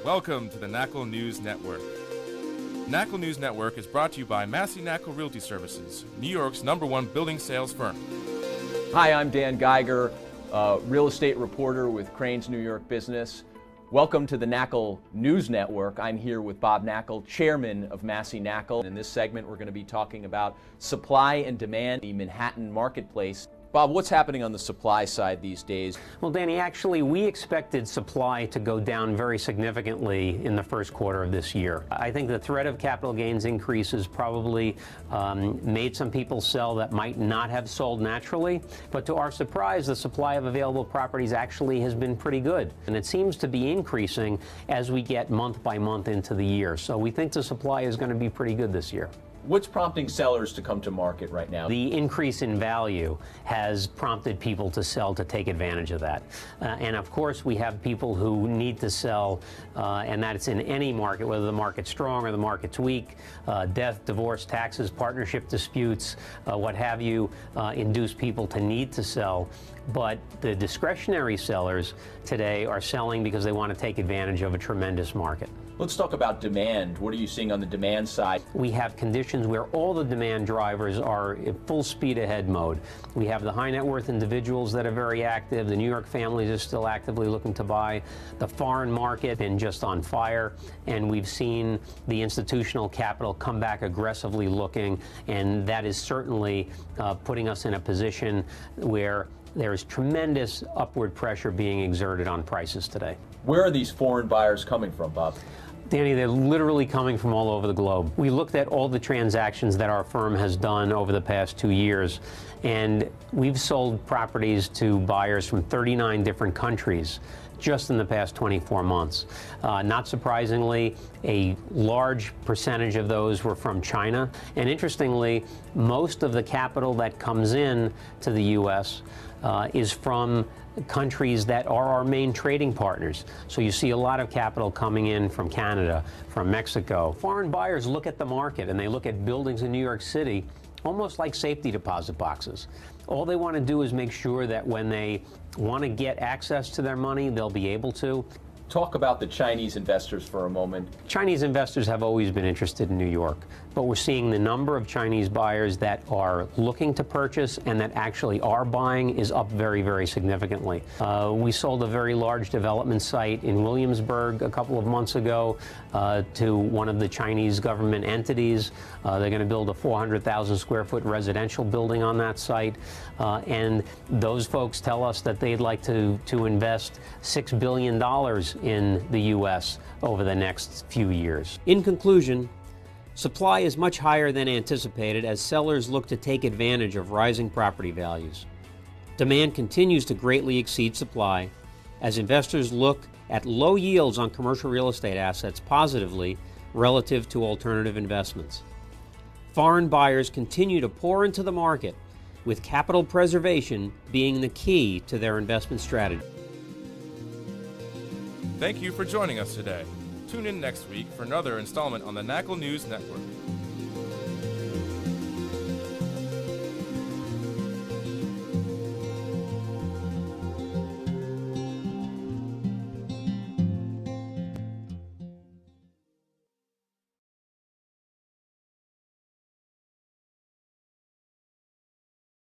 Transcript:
Welcome to the Knakal News Network. Knakal News Network is brought to you by Massey Knakal Realty Services, New York's #1 building sales firm. Hi, I'm Dan Geiger, real estate reporter with Crane's New York Business. Welcome to the Knakal News Network. I'm here with Bob Knakal, chairman of Massey Knakal. In this segment, we're going to be talking about supply and demand in the Manhattan marketplace. Bob, what's happening on the supply side these days? Well, Danny, actually, we expected supply to go down very significantly in the first quarter of this year. I think the threat of capital gains increases probably made some people sell that might not have sold naturally. But to our surprise, the supply of available properties actually has been pretty good. And it seems to be increasing as we get month by month into the year. So we think the supply is going to be pretty good this year. What's prompting sellers to come to market right now? The increase in value has prompted people to sell to take advantage of that. And of course, we have people who need to sell, and that's in any market, whether the market's strong or the market's weak. Death, divorce, taxes, partnership disputes, what have you, induce people to need to sell. But the discretionary sellers today are selling because they want to take advantage of a tremendous market. Let's talk about demand. What are you seeing on the demand side? We have conditions where all the demand drivers are in full speed ahead mode. We have the high net worth individuals that are very active. The New York families are still actively looking to buy. The foreign market been just on fire. And we've seen the institutional capital come back aggressively looking. And that is certainly putting us in a position where there is tremendous upward pressure being exerted on prices today. Where are these foreign buyers coming from, Bob? Danny, they're literally coming from all over the globe. We looked at all the transactions that our firm has done over the past 2 years, and we've sold properties to buyers from 39 different countries just in the past 24 months. Not surprisingly, a large percentage of those were from China. And interestingly, most of the capital that comes in to the U.S. Is from countries that are our main trading partners. So you see a lot of capital coming in from Canada, from Mexico. Foreign buyers look at the market and they look at buildings in New York City almost like safety deposit boxes. All they want to do is make sure that when they want to get access to their money, they'll be able to. Talk about the Chinese investors for a moment. Chinese investors have always been interested in New York, but we're seeing the number of Chinese buyers that are looking to purchase and that actually are buying is up very, very significantly. We sold a very large development site in Williamsburg a couple of months ago to one of the Chinese government entities. They're going to build a 400,000 square foot residential building on that site. And those folks tell us that they'd like to invest $6 billion in the U.S. over the next few years. In conclusion, supply is much higher than anticipated as sellers look to take advantage of rising property values. Demand continues to greatly exceed supply as investors look at low yields on commercial real estate assets positively relative to alternative investments. Foreign buyers continue to pour into the market, with capital preservation being the key to their investment strategy. Thank you for joining us today. Tune in next week for another installment on the Knakal News Network.